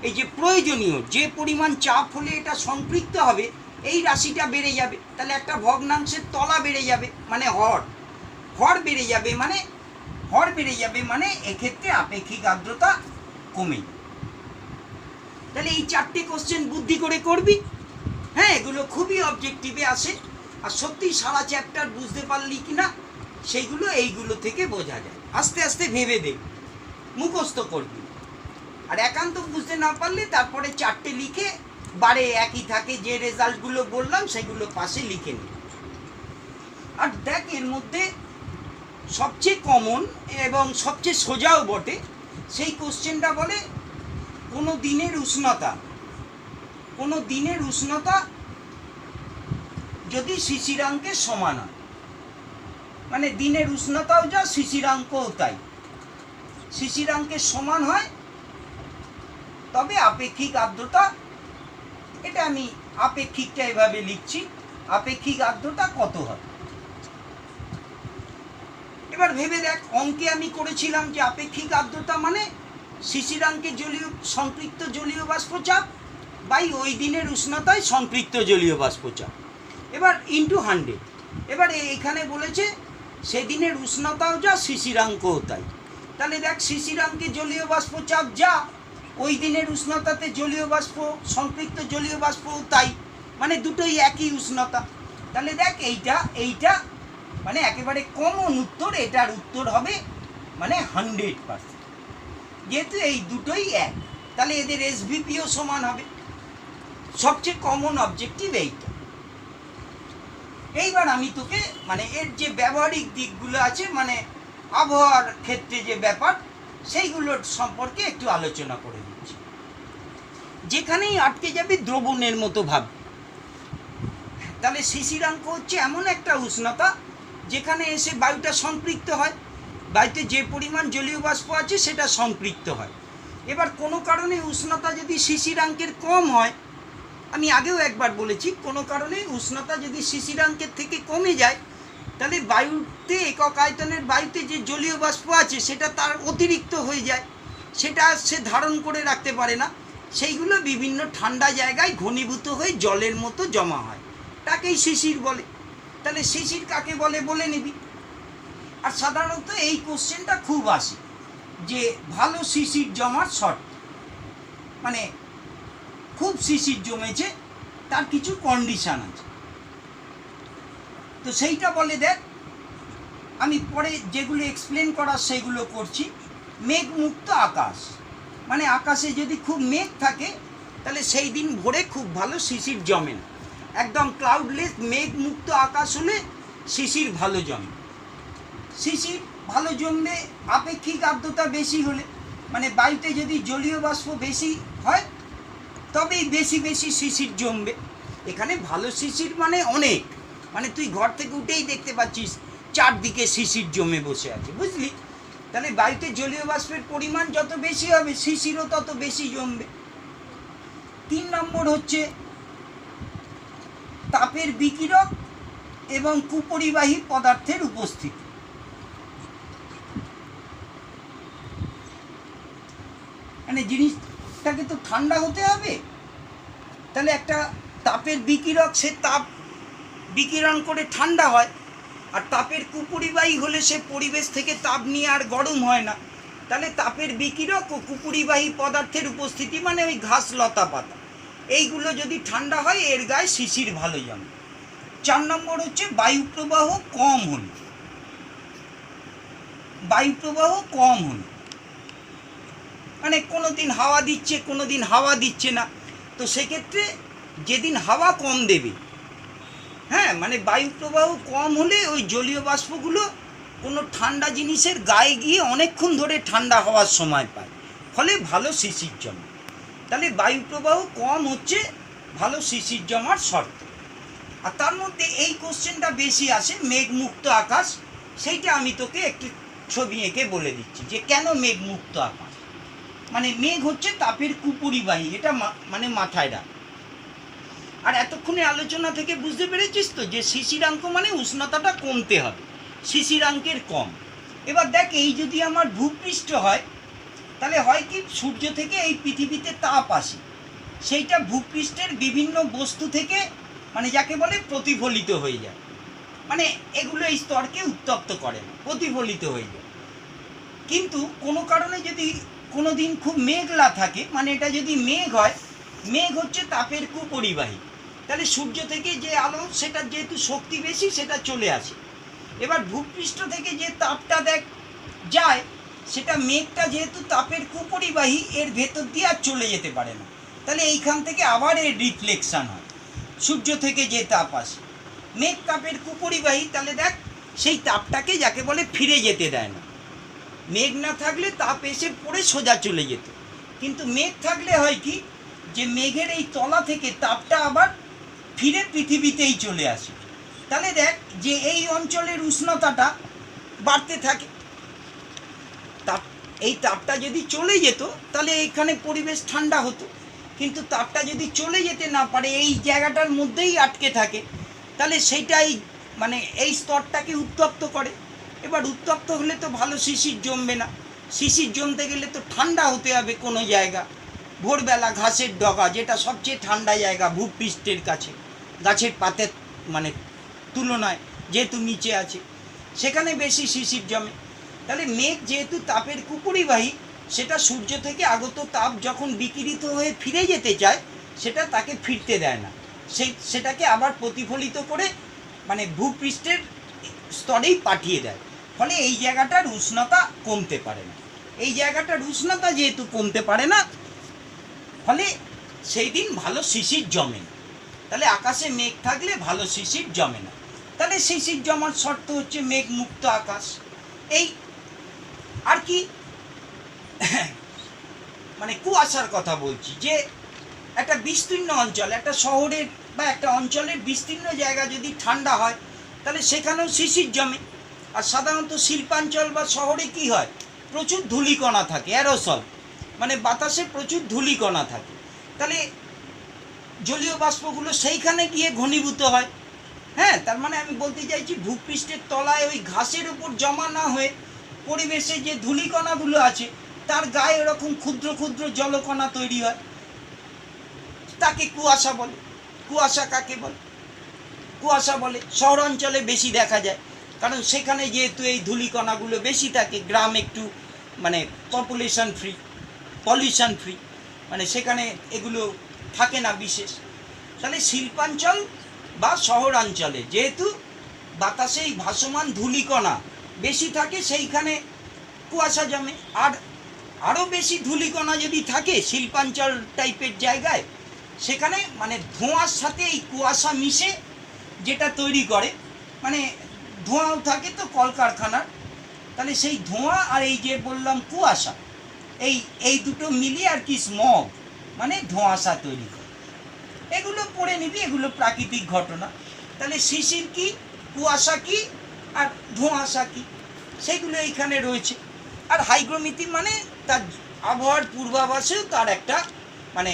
এই যে প্রয়োজনীয় যে পরিমাণ চাপ হলে এটা সম্পৃক্ত হবে, এই রাশিটা বেড়ে যাবে। তাহলে একটা ভগ্নাংশের তলা বেড়ে যাবে, মানে হর বেড়ে যাবে, মানে এক্ষেত্রে আপেক্ষিক আর্দ্রতা কমে। তাহলে এই চারটে কোশ্চেন বুদ্ধি করে করবি। হ্যাঁ, এগুলো খুবই অবজেক্টিভে আসে, আর সত্যি সারা চ্যাপ্টার বুঝতে পারলি কিনা সেইগুলো এইগুলো থেকে বোঝা যায়। আস্তে আস্তে ভেবে দেখ, মুখস্থ করবি, আর একান্ত বুঝতে না পারলে তারপরে চারটে লিখে বারে একই থাকে, যে রেজাল্টগুলো বললাম সেগুলো পাশে লিখে নি। আর দেখ, এর মধ্যে সবচেয়ে কমন এবং সবচেয়ে সোজাও বটে সেই কোশ্চেনটা বলে কোনো দিনের উষ্ণতা যদি শিশিরাঙ্কের সমান হয়, মানে দিনের উষ্ণতাও যা শিশিরাঙ্কও তাই, শিশিরাঙ্কের সমান হয়, তবে আপেক্ষিক আর্দ্রতা, এটা আমি আপেক্ষিকটা এভাবে লিখছি, আপেক্ষিক আর্দ্রতা কত হবে। এবার ভেবে দেখ, অঙ্কে আমি করেছিলাম যে আপেক্ষিক আর্দ্রতা মানে শিশিরাঙ্কে সম্পৃক্ত জলীয় বাষ্পচাপ বাই ওই দিনের উষ্ণতায় সম্পৃক্ত জলীয় বাষ্পচাপ, এবার ইন্টু 100। এবার এখানে বলেছে সেদিনের উষ্ণতাও যা শিশিরাঙ্কও তাই, তাহলে দেখ শিশিরাঙ্কে জলীয় বাষ্পচাপ যা, ওই দিনের উষ্ণতাতে জলীয় বাষ্প সম্পৃক্ত জলীয় বাষ্পও তাই, মানে দুটোই একই উষ্ণতা। তাহলে দেখ এইটা মানে একেবারে কমন উত্তর, এটার উত্তর হবে মানে 100%, যেহেতু এই দুটোই এক, তাহলে এদের এসভিপিও সমান হবে। সবচেয়ে কমন অবজেক্টিভ এইটা। এইবার আমি তোকে মানে এর যে ব্যবহারিক দিকগুলো আছে, মানে আবহাওয়ার ক্ষেত্রে যে ব্যাপার, সেইগুলোর সম্পর্কে একটু আলোচনা করে দিচ্ছি। যেখানেই আটকে যাবে দ্রবণের মতো ভাববে। তাহলে শিশিরাঙ্ক হচ্ছে এমন একটা উষ্ণতা যেখানে এসে বায়ুটা সম্পৃক্ত হয়, বায়ুতে যে পরিমাণ জলীয় বাষ্প আছে সেটা সম্পৃক্ত হয়। এবার কোনো কারণে উষ্ণতা যদি শিশিরাঙ্কের কম হয়, আমি আগেও একবার বলেছি, কোনো কারণে উষ্ণতা যদি শিশিরাঙ্কের থেকে কমে যায়, তাহলে বায়ুতে, একক আয়তনের বায়ুতে যে জলীয় বাষ্প আছে সেটা তার অতিরিক্ত হয়ে যায়, সেটা সে ধারণ করে রাখতে পারে না, সেইগুলো বিভিন্ন ঠান্ডা জায়গায় ঘনীভূত হয়ে জলের মতো জমা হয়, তাকেই শিশির বলে। তাহলে শিশির কাকে বলে বলে নিবি। আর সাধারণত এই কোশ্চেনটা খুব আসে যে ভালো শিশির জমার শর্ত, মানে খুব শিশির জমেছে তার কিছু কন্ডিশান আছে। তো সেইটা বলে দেখ, আমি পরে যেগুলো এক্সপ্লেন করার সেগুলো করছি। মেঘমুক্ত আকাশ মানে আকাশে যদি খুব মেঘ থাকে তাহলে সেই দিন ভোরে খুব ভালো শিশির জমে না। একদম ক্লাউডলেস মেঘমুক্ত আকাশ হলে শিশির ভালো জমে। শিশির ভালো জমবে আপেক্ষিক আর্দ্রতা বেশি হলে, মানে বায়ুতে যদি জলীয় বাষ্প বেশি হয় তবেই বেশি বেশি শিশির জমবে। এখানে ভালো শিশির মানে অনেক, মানে তুই ঘর থেকে উঠেই দেখতে পাচ্ছিস চারদিকে শিশির জমে বসে আছে, বুঝলি? তাহলে বায়ুতে জলীয় বাষ্পের পরিমাণ যত বেশি হবে শিশিরও তত বেশি জমবে। 3 নম্বর হচ্ছে তাপের বিকিরক এবং কুপরিবাহী পদার্থের উপস্থিতি। মানে জিনিসটাকে তো ঠান্ডা হতে হবে, তাহলে একটা তাপের বিকিরক সে তাপ বিকিরণ করে ঠান্ডা হয়, আর তাপের কুপরিবাহী হলে সে পরিবেশ থেকে তাপ নিয়ে আর গরম হয় না। তাহলে তাপের বিকিরক ও কুপরিবাহী পদার্থের উপস্থিতি মানে ওই ঘাস লতা পাতা এইগুলো যদি ঠান্ডা হয় এর গায়ে শিশির ভালো জমে। 4 নম্বর হচ্ছে বায়ুপ্রবাহ কম হল। বায়ুপ্রবাহ কম হল মানে কোনো দিন হাওয়া দিচ্ছে কোনো দিন হাওয়া দিচ্ছে না, তো সেক্ষেত্রে যেদিন হাওয়া কম দেবে, হ্যাঁ মানে বায়ুপ্রবাহ কম হলে ওই জলীয় বাষ্পগুলো কোনো ঠান্ডা জিনিসের গায়ে গিয়ে অনেকক্ষণ ধরে ঠান্ডা হওয়ার সময় পায়, ফলে ভালো শিশির জমে। তাহলে বায়ুপ্রবাহ কম হচ্ছে ভালো শিশির জমার শর্ত। আর তার মধ্যে এই কোশ্চেনটা বেশি আসে মেঘমুক্ত আকাশ, সেইটা আমি তোকে একটু ছবি এঁকে বলে দিচ্ছি যে কেন মেঘমুক্ত আকাশ। মানে মেঘ হচ্ছে তাপের কুপরিবাহী, এটা মানে মাথায় রাখ। আর এতক্ষণে আলোচনা থেকে বুঝতে পেরেছিস তো যে শিশিরাঙ্ক মানে উষ্ণতাটা কমতে হবে, শিশিরাঙ্কের কম। এবার দেখ, এই যদি আমার ভূপৃষ্ঠ হয় তাহলে হয় কি, সূর্য থেকে এই পৃথিবীতে তাপ আসে, সেইটা ভূপৃষ্ঠের বিভিন্ন বস্তু থেকে মানে যাকে বলে প্রতিফলিত হয়ে যায়, মানে এগুলো এই স্তরকে উত্তপ্ত করে না, প্রতিফলিত হয়ে যায়। কিন্তু কোনো কারণে যদি কোনো দিন খুব মেঘলা থাকে, মানে এটা যদি মেঘ হয়, মেঘ হচ্ছে তাপের কুপরিবাহী, তাহলে সূর্য থেকে যে আলো সেটা যেহেতু শক্তি বেশি সেটা চলে আসে। এবার ভূপৃষ্ঠ থেকে যে তাপটা যায় সেটা মেঘটা যেহেতু তাপের কুপরিবাহী এর ভেতর দিয়ে আর চলে যেতে পারে না, তাহলে এইখান থেকে আবার এর রিফ্লেকশান হয়। সূর্য থেকে যে তাপ আসে, মেঘ তাপের কুপরিবাহী, তাহলে দেখ সেই তাপটাকে যাকে বলে ফিরে যেতে দেয় না। মেঘ না থাকলে তাপ এসে পড়ে সোজা চলে যেত, কিন্তু মেঘ থাকলে হয় কি, যে মেঘের এই তলা থেকে তাপটা আবার ফিরে পৃথিবীতেই চলে আসে। তাহলে দেখ যে এই অঞ্চলের উষ্ণতাটা বাড়তে থাকে। এই তাপটা যদি চলে যেত তাহলে এখানে পরিবেশ ঠান্ডা হতো, কিন্তু তাপটা যদি চলে যেতে না পারে, এই জায়গাটার মধ্যেই আটকে থাকে, তাহলে সেইটাই মানে এই স্তরটাকে উত্তপ্ত করে। এবার উত্তপ্ত হলে তো ভালো শিশির জমবে না, শিশির জমতে গেলে তো ঠান্ডা হতে হবে কোনো জায়গা। ভোরবেলা ঘাসের ডগা, যেটা সবচেয়ে ঠান্ডা জায়গা ভূপৃষ্ঠের কাছে, গাছের পাতের মানে তুলনায় যেহেতু নিচে আছে, সেখানে বেশি শিশির জমে। তাহলে মেঘ যেহেতু তাপের কুপরিবাহী, সেটা সূর্য থেকে আগত তাপ যখন বিকিরিত হয়ে ফিরে যেতে চায় সেটা তাকে ফিরতে দেয় না, সেটাকে আবার প্রতিফলিত করে মানে ভূপৃষ্ঠের স্তরেই পাঠিয়ে দেয়, ফলে এই জায়গাটার উষ্ণতা কমতে পারে না। এই জায়গাটার উষ্ণতা যেহেতু কমতে পারে না, ফলে সেই দিন ভালো শিশির জমে না। তাহলে আকাশে মেঘ থাকলে ভালো শিশির জমে না। তাহলে শিশির জমার শর্ত হচ্ছে মেঘমুক্ত আকাশ। এই আর কি মানে কুয়াশার কথা বলছি, যে একটা বিস্তীর্ণ অঞ্চল, একটা শহরের বা একটা অঞ্চলের বিস্তীর্ণ জায়গা যদি ঠান্ডা হয় তাহলে সেখানেও শিশির জমে। আর সাধারণত শিল্পাঞ্চল বা শহরে কি হয়, প্রচুর ধূলিকণা থাকে, অ্যারোসল, মানে বাতাসে প্রচুর ধূলিকণা থাকে, তাহলে জলীয় বাষ্পগুলো সেইখানে গিয়ে ঘনীভূত হয়। হ্যাঁ, তার মানে আমি বলতে চাইছি ভূপৃষ্ঠের তলায় ওই ঘাসের উপর জমা না হয়ে পরিবেশে যে ধূলিকণাগুলো আছে তার গায়ে এরকম ক্ষুদ্র ক্ষুদ্র জলকণা তৈরি হয়, তাকে কুয়াশা বলে। কুয়াশা কাকে বলে? কুয়াশা বলে শহরাঞ্চলে বেশি দেখা যায়, কারণ সেখানে যেহেতু এই ধূলিকণাগুলো বেশি থাকে, গ্রাম একটু মানে পপুলেশন ফ্রি, পলিউশন ফ্রি, মানে সেখানে এগুলো থাকে না বিশেষ। তাহলে শিল্পাঞ্চল বা শহরাঞ্চলে যেহেতু বাতাসে এই ভাসমান ধূলিকণা বেশি থাকে, সেইখানে কুয়াশা জমে। আর আরও বেশি ধূলিকণা যদি থাকে শিল্পাঞ্চল টাইপের জায়গায়, সেখানে মানে ধোঁয়ার সাথে এই কুয়াশা মিশে যেটা তৈরি করে, মানে ধোঁয়াও থাকে তো কলকারখানার, তাহলে সেই ধোঁয়া আর এই যে বললাম কুয়াশা, এই দুটো মিলিয়ে আর কি স্মগ মানে ধোঁয়াশা তৈরি করে। এগুলো পড়ে নিবি, এগুলো প্রাকৃতিক ঘটনা। তাহলে শিশির কি, কুয়াশা কি, আর ধোঁয়াশা কি, সেগুলো এইখানে রয়েছে। আর হাইগ্রোমিতি মানে তার আবহাওয়ার পূর্বাভাসেও তার একটা মানে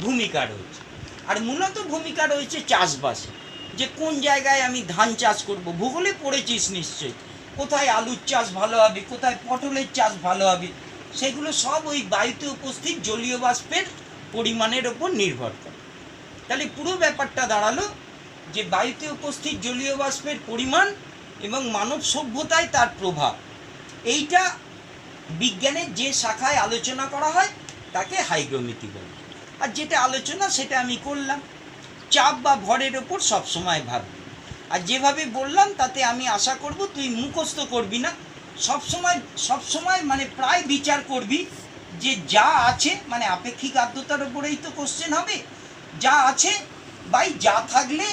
ভূমিকা রয়েছে। আর মূলত ভূমিকা রয়েছে চাষবাসে, যে কোন জায়গায় আমি ধান চাষ করব। ভূগোলে পড়েছিস নিশ্চয়ই, কোথায় আলুর চাষ ভালো হবে, কোথায় পটলের চাষ ভালো হবে, সেগুলো সব ওই বায়ুতে উপস্থিত জলীয় বাষ্পের পরিমাণের ওপর নির্ভর করে। তাহলে পুরো ব্যাপারটা দাঁড়ালো যে বায়ুতে উপস্থিত জলীয় বাষ্পের পরিমাণ এবং মানব সভ্যতায় তার প্রভাব, এইটা বিজ্ঞানের যে শাখায় আলোচনা করা হয় তাকে হাইগ্রোমিতি বলে। আর যেটা আলোচনা সেটা আমি করলাম, চাপ বা ভরের ওপর সবসময় ভাববি। আর যেভাবে বললাম তাতে আমি আশা করব তুই মুখস্থ করবি না, সবসময় মানে প্রায় বিচার করবি যে যা আছে, মানে আপেক্ষিক আর্দ্রতার উপরেই তো কোশ্চেন হবে, যা আছে বাই যা থাকলে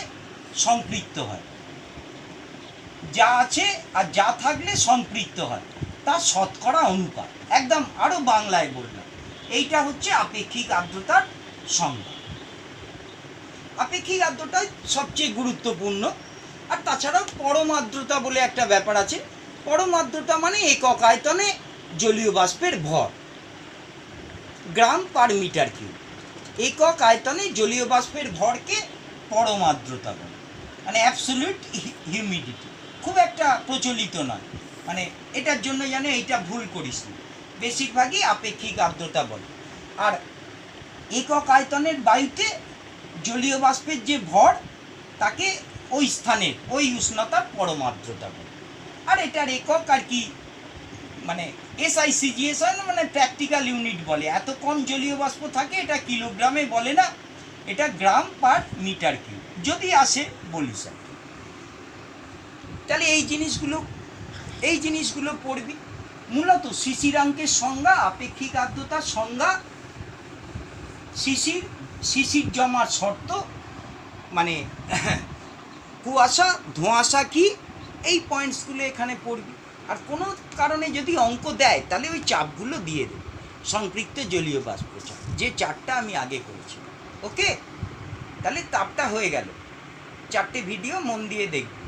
সম্পৃক্ত হয়, যা আছে আর যা থাকলে সম্পৃক্ত হয় তার শতকরা অনুপাত, একদম আরও বাংলায় বললাম। এইটা হচ্ছে আপেক্ষিক আর্দ্রতার সংজ্ঞা। আপেক্ষিক আর্দ্রতাই সবচেয়ে গুরুত্বপূর্ণ। আর তাছাড়াও পরম আর্দ্রতা বলে একটা ব্যাপার আছে। পরম আর্দ্রতা মানে একক আয়তনে জলীয় বাষ্পের ভর, গ্রাম পার মিটার কিউব। একক আয়তনে জলীয় বাষ্পের ভরকে পরম আর্দ্রতা বলে, মানে অ্যাবসলিউট হিউমিডিটি। খুব একটা প্রচলিত নয়, মানে এটার জন্য জানে এইটা ভুল করিস না, বেশিরভাগই আপেক্ষিক আর্দ্রতা বলে। আর একক আয়তনের বায়ুতে জলীয় বাষ্পের যে ভর তাকে ওই স্থানের ওই উষ্ণতার পরম আর্দ্রতা বলে। আর এটার একক আর কি মানে SICGS হয় না, মানে প্র্যাকটিক্যাল ইউনিট বলে। এত কম জলীয় বাষ্প থাকে এটা কিলোগ্রামে বলে না, এটা গ্রাম পার মিটার কিউব যদি আসে বলিস। তাহলে এই জিনিসগুলো পড়বি। মূলত শিশিরাঙ্কের সংজ্ঞা, আপেক্ষিক আর্দ্রতার সংজ্ঞা, শিশির জমার শর্ত, মানে কুয়াশা ধোঁয়াশা কি, এই পয়েন্টসগুলো এখানে পড়বি। আর কোনো কারণে যদি অঙ্ক দেয় তাহলে ওই চাপগুলো দিয়ে দেবে, সম্পৃক্ত জলীয় বাষ্প চাপ, যে চারটা আমি আগে করেছি। ওকে, তাহলে তাপটা হয়ে গেল। 4টে ভিডিও মন দিয়ে দেখবে।